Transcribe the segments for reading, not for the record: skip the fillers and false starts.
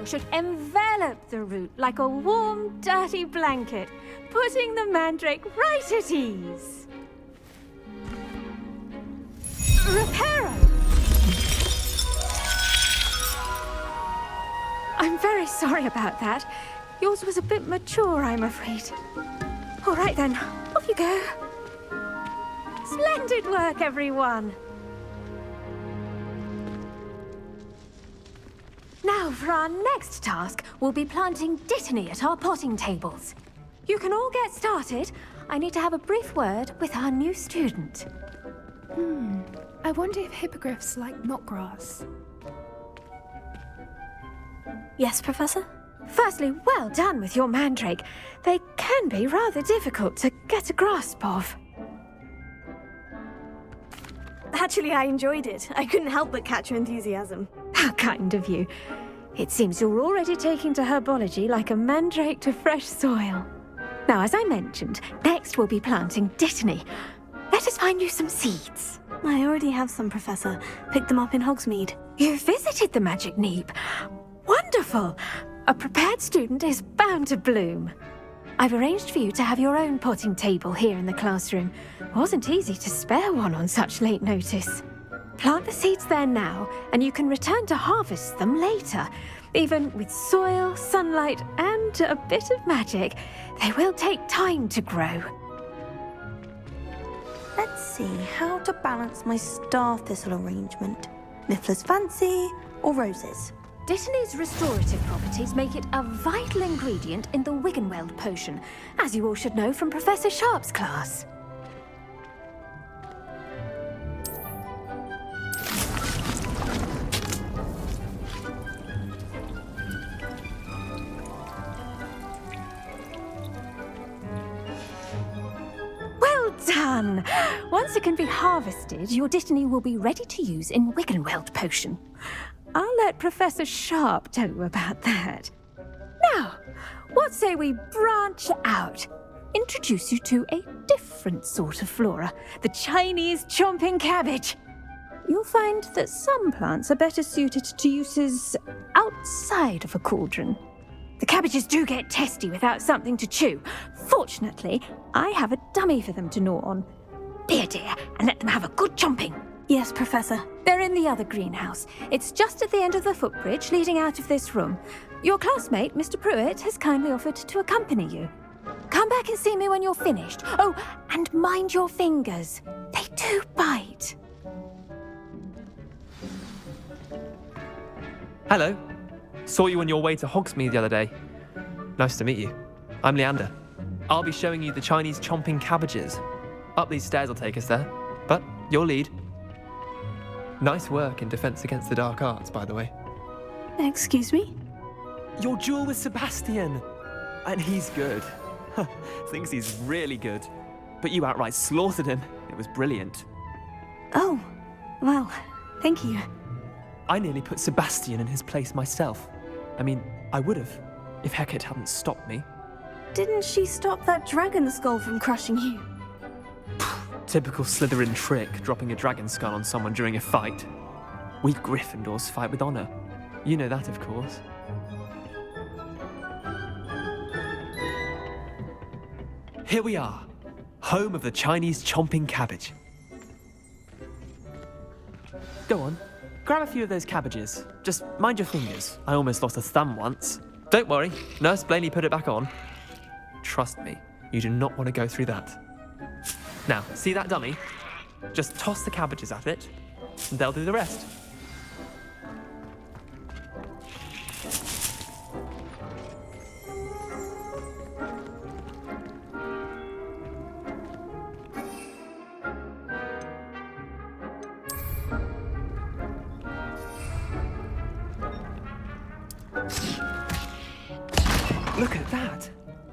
should envelop the root like a warm, dirty blanket, putting the mandrake right at ease. Reparo! I'm very sorry about that. Yours was a bit mature, I'm afraid. All right then, off you go. Splendid work, everyone! Now, for our next task, we'll be planting dittany at our potting tables. You can all get started. I need to have a brief word with our new student. I wonder if hippogriffs like knotgrass. Yes, Professor? Firstly, well done with your mandrake. They can be rather difficult to get a grasp of. Actually, I enjoyed it. I couldn't help but catch your enthusiasm. How kind of you. It seems you're already taking to herbology like a mandrake to fresh soil. Now, as I mentioned, next we'll be planting dittany. Let us find you some seeds. I already have some, Professor. Picked them up in Hogsmeade. You visited the Magic Neep. Wonderful! A prepared student is bound to bloom. I've arranged for you to have your own potting table here in the classroom. Wasn't easy to spare one on such late notice. Plant the seeds there now, and you can return to harvest them later. Even with soil, sunlight, and a bit of magic, they will take time to grow. Let's see how to balance my star thistle arrangement. Niffler's fancy or roses? Dittany's restorative properties make it a vital ingredient in the Wiggenweld potion, as you all should know from Professor Sharp's class. Well done! Once it can be harvested, your dittany will be ready to use in Wiggenweld potion. I'll let Professor Sharp tell you about that. Now, what say we branch out? Introduce you to a different sort of flora, the Chinese chomping cabbage. You'll find that some plants are better suited to uses outside of a cauldron. The cabbages do get testy without something to chew. Fortunately, I have a dummy for them to gnaw on. Be a dear and let them have a good chomping. Yes, Professor. They're in the other greenhouse. It's just at the end of the footbridge leading out of this room. Your classmate, Mr. Pruitt, has kindly offered to accompany you. Come back and see me when you're finished. Oh, and mind your fingers. They do bite. Hello. Saw you on your way to Hogsmeade the other day. Nice to meet you. I'm Leander. I'll be showing you the Chinese chomping cabbages. Up these stairs will take us there, but you'll lead. Nice work in Defense Against the Dark Arts, by the way. Excuse me? Your duel with Sebastian! And he's good. Thinks he's really good. But you outright slaughtered him. It was brilliant. Oh, well, thank you. I nearly put Sebastian in his place myself. I mean, I would have, if Hecate hadn't stopped me. Didn't she stop that dragon skull from crushing you? Typical Slytherin trick, dropping a dragon skull on someone during a fight. We Gryffindors fight with honor. You know that, of course. Here we are, home of the Chinese chomping cabbage. Go on, grab a few of those cabbages. Just mind your fingers. I almost lost a thumb once. Don't worry, Nurse Blaney put it back on. Trust me, you do not want to go through that. Now, see that dummy? Just toss the cabbages at it, and they'll do the rest. Look at that!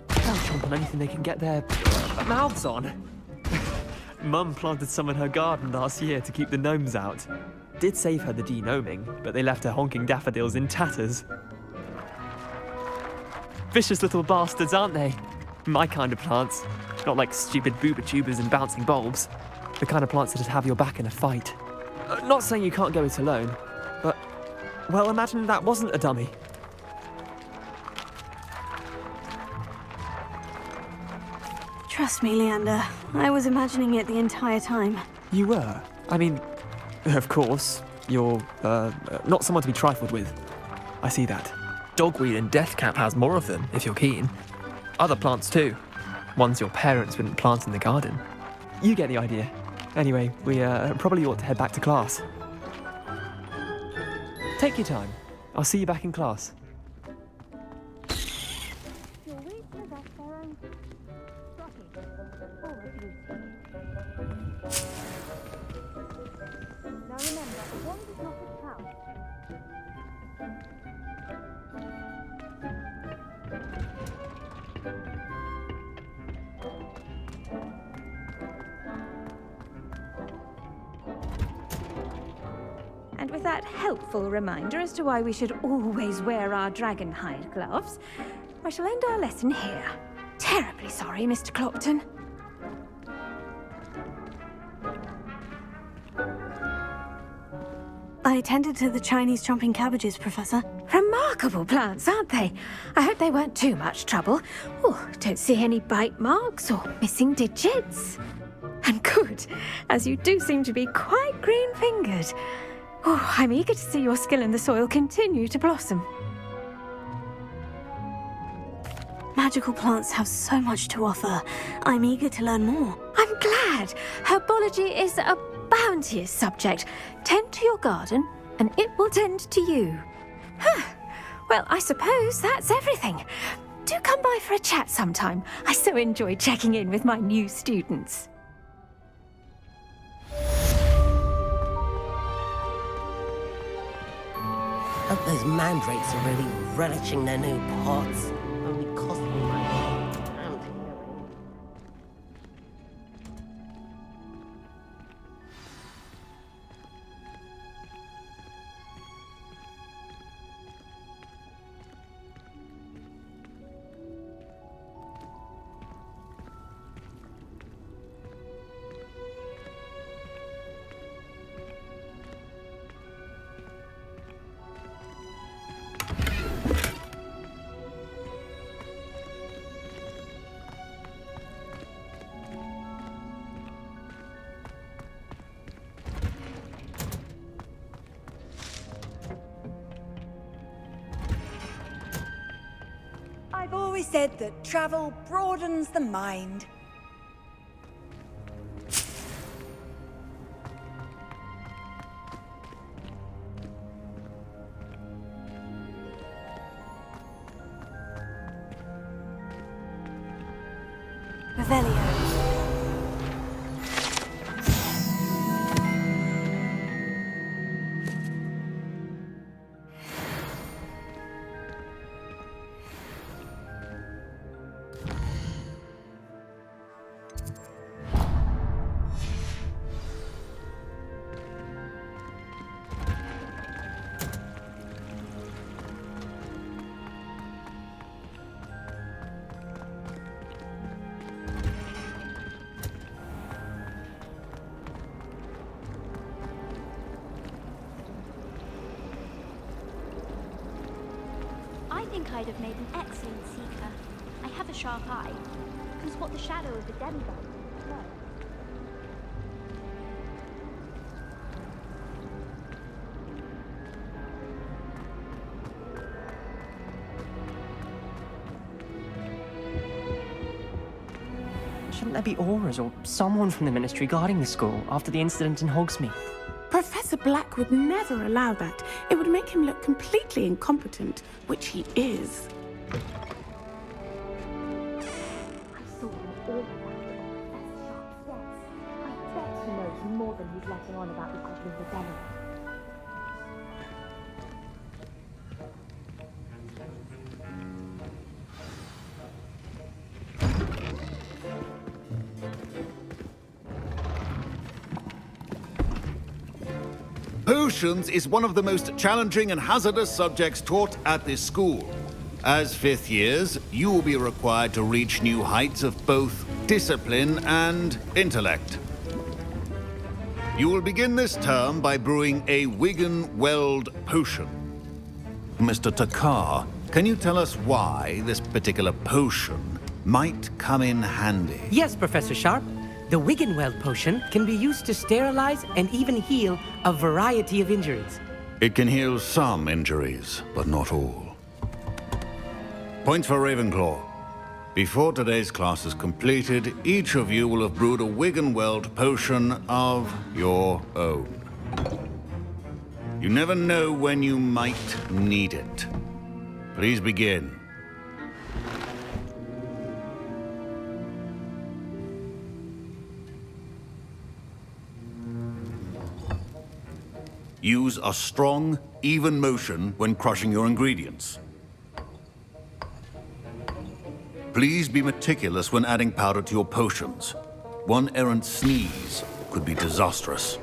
They'll chomp on anything they can get their mouths on. Mum planted some in her garden last year to keep the gnomes out. Did save her the de-gnoming, but they left her honking daffodils in tatters. Vicious little bastards, aren't they? My kind of plants. Not like stupid booba tubers and bouncing bulbs. The kind of plants that'd have your back in a fight. Not saying you can't go it alone, but, well, imagine that wasn't a dummy. Trust me, Leander. I was imagining it the entire time. You were? I mean, of course, you're, not someone to be trifled with. I see that. Dogweed and deathcap has more of them, if you're keen. Other plants too. Ones your parents wouldn't plant in the garden. You get the idea. Anyway, we probably ought to head back to class. Take your time. I'll see you back in class. And with that helpful reminder as to why we should always wear our dragon hide gloves, I shall end our lesson here. Terribly sorry, Mr. Clopton. I tended to the Chinese chomping cabbages, Professor. Remarkable plants, aren't they? I hope they weren't too much trouble. Oh, don't see any bite marks or missing digits. And good, as you do seem to be quite green-fingered. Oh, I'm eager to see your skill in the soil continue to blossom. Magical plants have so much to offer. I'm eager to learn more. I'm glad. Herbology is a bounteous subject. Tend to your garden, and it will tend to you. Huh. Well, I suppose that's everything. Do come by for a chat sometime. I so enjoy checking in with my new students. Hope those mandrakes are really relishing their new pots. Only cost me my pound. I've always said that travel broadens the mind. Revelio. I think I'd have made an excellent seeker. I have a sharp eye. Can spot the shadow of the demigod. No. Shouldn't there be auras or someone from the Ministry guarding the school after the incident in Hogsmeade? Professor Black would never allow that. It would make him look completely incompetent, which he is. I saw him all about it on Professor Sharp's desk. I bet he knows more than he's letting on about the Goblin Rebellion. Potions is one of the most challenging and hazardous subjects taught at this school. As fifth years, you will be required to reach new heights of both discipline and intellect. You will begin this term by brewing a Wiggen-Weld potion. Mr. Takar, can you tell us why this particular potion might come in handy. Yes, Professor Sharp. The Wiggenweld potion can be used to sterilize and even heal a variety of injuries. It can heal some injuries, but not all. Points for Ravenclaw. Before today's class is completed, each of you will have brewed a Wiggenweld potion of your own. You never know when you might need it. Please begin. Use a strong, even motion when crushing your ingredients. Please be meticulous when adding powder to your potions. One errant sneeze could be disastrous.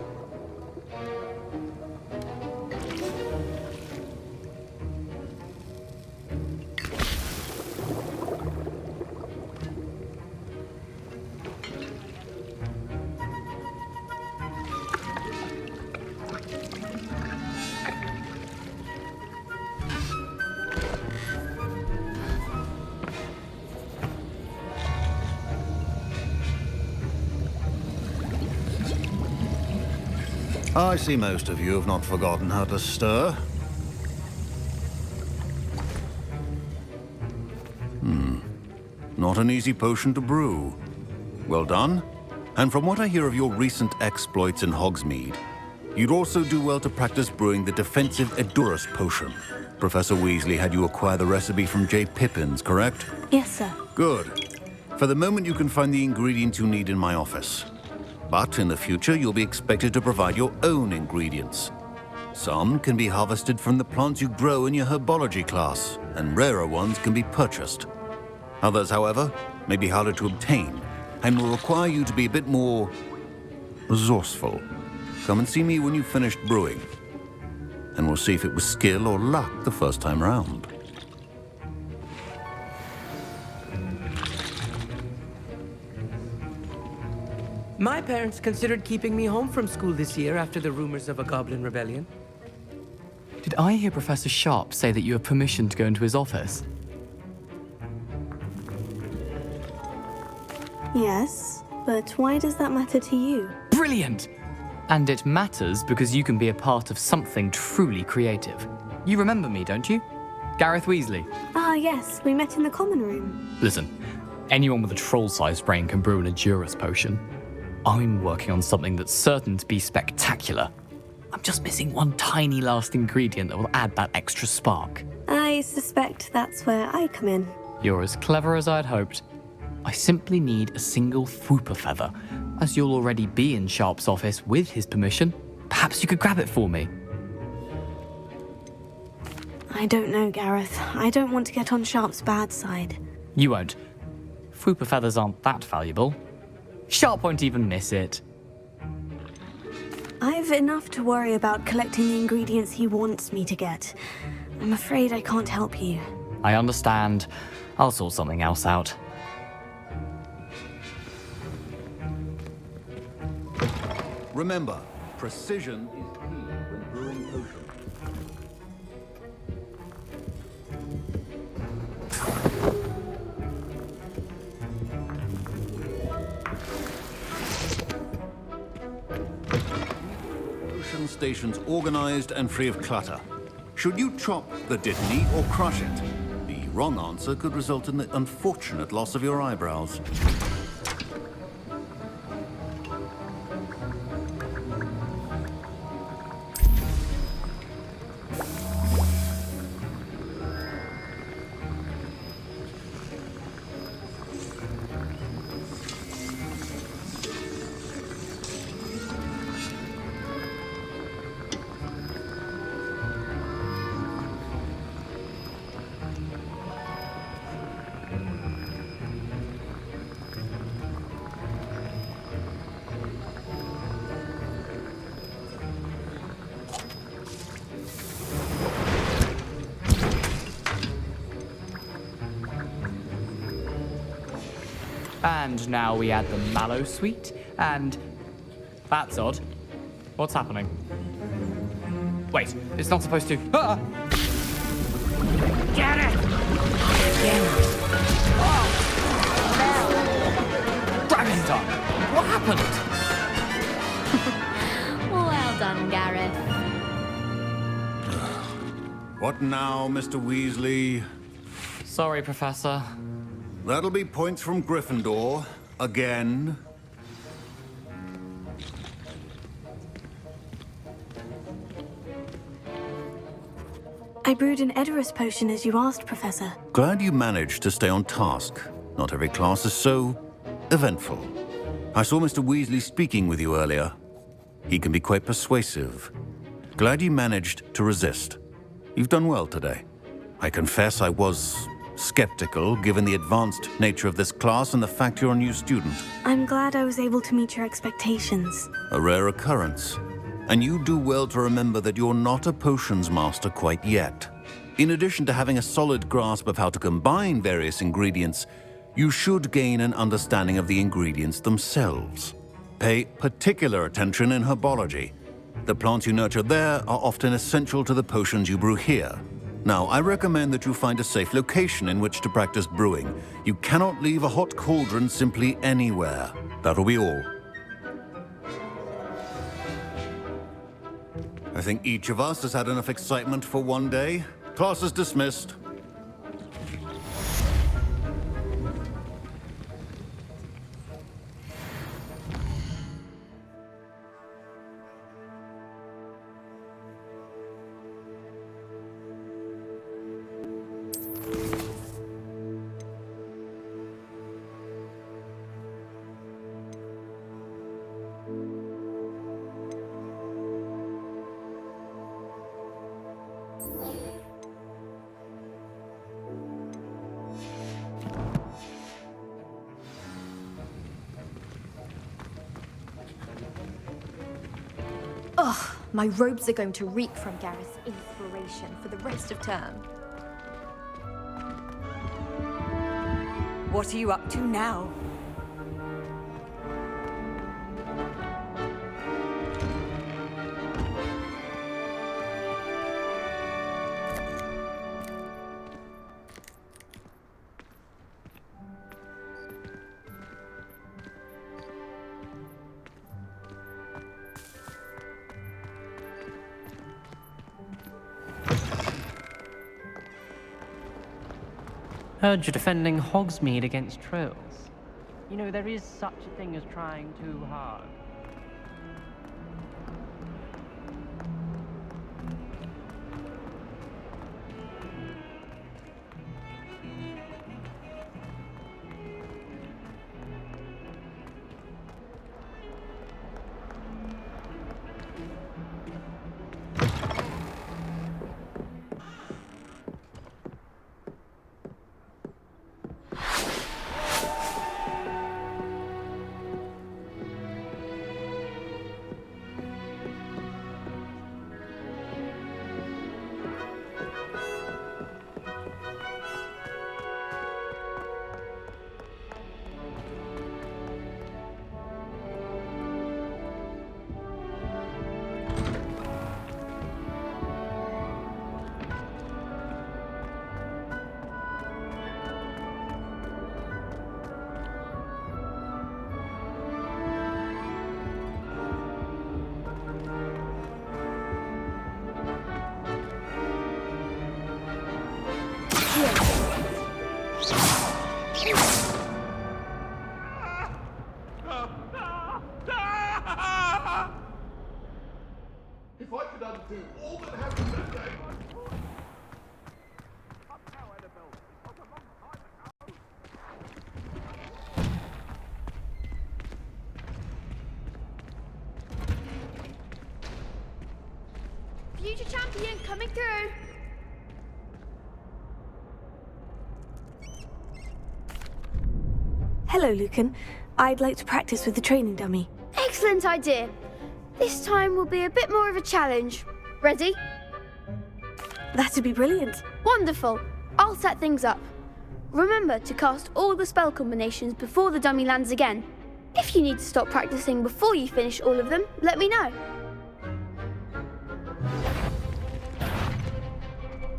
I see most of you have not forgotten how to stir. Not an easy potion to brew. Well done. And from what I hear of your recent exploits in Hogsmeade, you'd also do well to practice brewing the defensive Edurus potion. Professor Weasley had you acquire the recipe from J. Pippins, correct? Yes, sir. Good. For the moment, you can find the ingredients you need in my office. But in the future, you'll be expected to provide your own ingredients. Some can be harvested from the plants you grow in your herbology class, and rarer ones can be purchased. Others, however, may be harder to obtain, and will require you to be a bit more resourceful. Come and see me when you've finished brewing, and we'll see if it was skill or luck the first time round. My parents considered keeping me home from school this year after the rumors of a goblin rebellion. Did I hear Professor Sharp say that you have permission to go into his office? Yes, but why does that matter to you? Brilliant! And it matters because you can be a part of something truly creative. You remember me, don't you? Gareth Weasley. Ah, yes, we met in the common room. Listen, anyone with a troll-sized brain can brew an Edurus potion. I'm working on something that's certain to be spectacular. I'm just missing one tiny last ingredient that will add that extra spark. I suspect that's where I come in. You're as clever as I'd hoped. I simply need a single Fwooper feather. As you'll already be in Sharp's office with his permission, perhaps you could grab it for me. I don't know, Gareth. I don't want to get on Sharp's bad side. You won't. Fwooper feathers aren't that valuable. Sharp won't even miss it. I've enough to worry about collecting the ingredients he wants me to get. I'm afraid I can't help you. I understand. I'll sort something else out. Remember, precision is key when brewing potions. Potion stations organized and free of clutter. Should you chop the dittany or crush it? The wrong answer could result in the unfortunate loss of your eyebrows. And now we add the mallow sweet, and... That's odd. What's happening? Wait, it's not supposed to... Ah! Get it! What now, Mr. Weasley? Sorry, Professor. That'll be points from Gryffindor. Again. I brewed an Edorus potion as you asked, Professor. Glad you managed to stay on task. Not every class is so eventful. I saw Mr. Weasley speaking with you earlier. He can be quite persuasive. Glad you managed to resist. You've done well today. I confess I was skeptical, given the advanced nature of this class and the fact you're a new student. I'm glad I was able to meet your expectations. A rare occurrence. And you do well to remember that you're not a potions master quite yet. In addition to having a solid grasp of how to combine various ingredients, you should gain an understanding of the ingredients themselves. Pay particular attention in herbology. The plants you nurture there are often essential to the potions you brew here. Now, I recommend that you find a safe location in which to practice brewing. You cannot leave a hot cauldron simply anywhere. That'll be all. I think each of us has had enough excitement for one day. Class is dismissed. Ugh, my robes are going to reek from Gareth's inspiration for the rest of term. What are you up to now? Heard you're defending Hogsmeade against trolls. You know, there is such a thing as trying too hard. If I could undo all that happened that day. Future champion coming through. Hello, Lucan. I'd like to practice with the training dummy. Excellent idea. This time will be a bit more of a challenge. Ready? That'd be brilliant. Wonderful. I'll set things up. Remember to cast all the spell combinations before the dummy lands again. If you need to stop practicing before you finish all of them, let me know.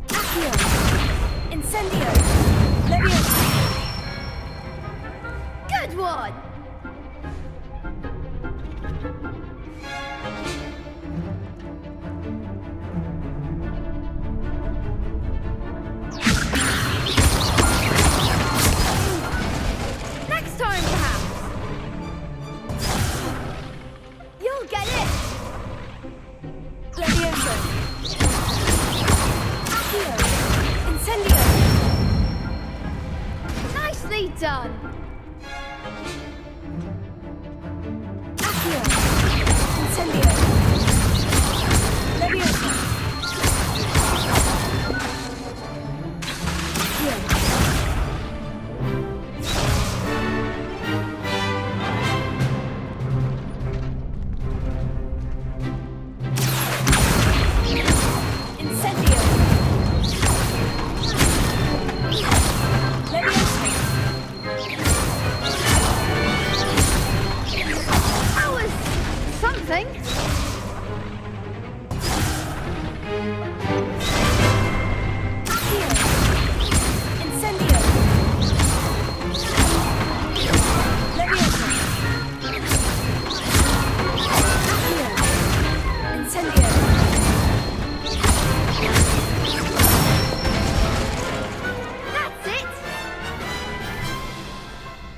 Accio! Incendio! Leviosa! Good one!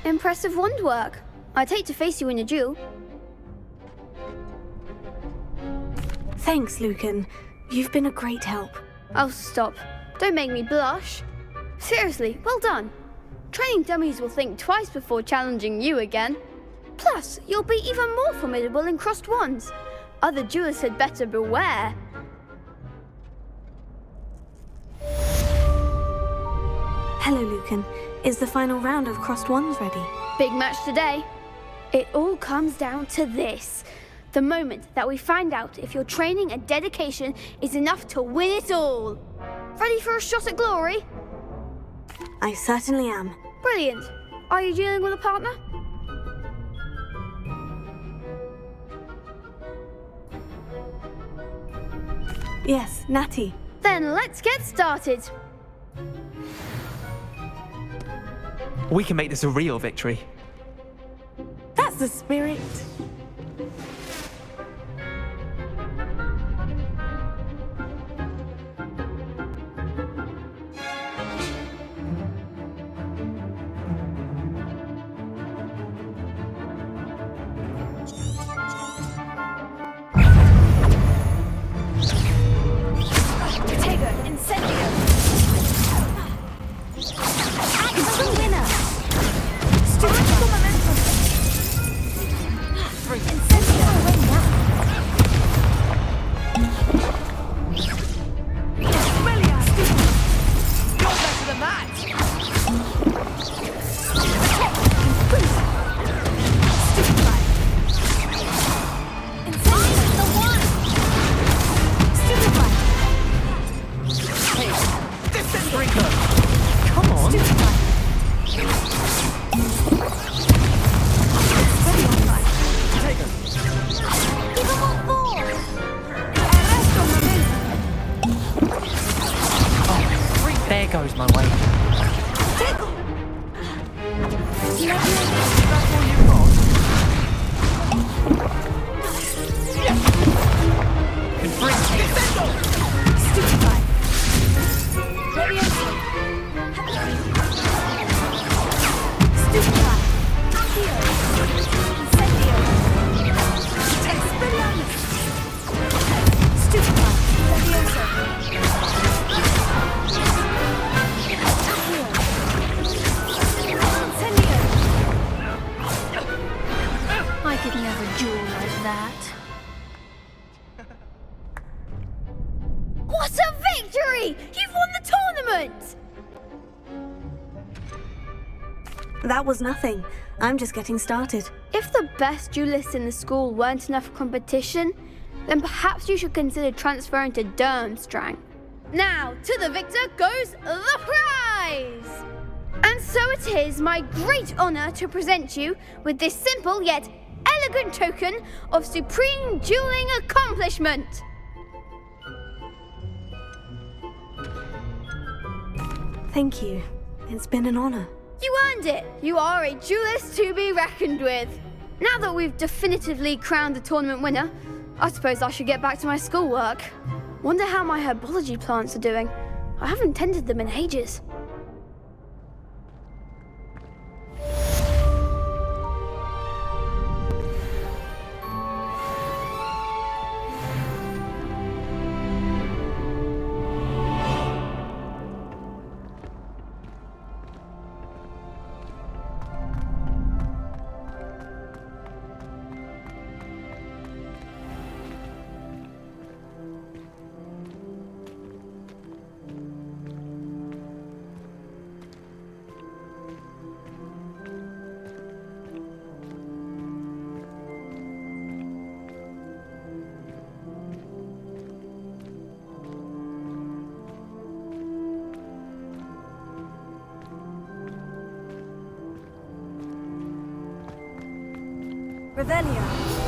Impressive wand work. I'd hate to face you in a duel. Thanks, Lucan. You've been a great help. Oh, stop. Don't make me blush. Seriously, well done. Training dummies will think twice before challenging you again. Plus, you'll be even more formidable in crossed wands. Other duelists had better beware. Hello, Lucan. Is the final round of crossed wands ready? Big match today. It all comes down to this. The moment that we find out if your training and dedication is enough to win it all. Ready for a shot at glory? I certainly am. Brilliant. Are you dealing with a partner? Yes, Natty. Then let's get started. We can make this a real victory. That's the spirit. There goes my way. I could never duel like that. What a victory! You've won the tournament! That was nothing. I'm just getting started. If the best duelists in the school weren't enough competition, then perhaps you should consider transferring to Durmstrang. Now, to the victor goes the prize! And so it is my great honor to present you with this simple yet elegant token of supreme dueling accomplishment. Thank you. It's been an honor. You earned it. You are a duelist to be reckoned with. Now that we've definitively crowned the tournament winner, I suppose I should get back to my schoolwork. Wonder how my herbology plants are doing. I haven't tended them in ages. Revelia.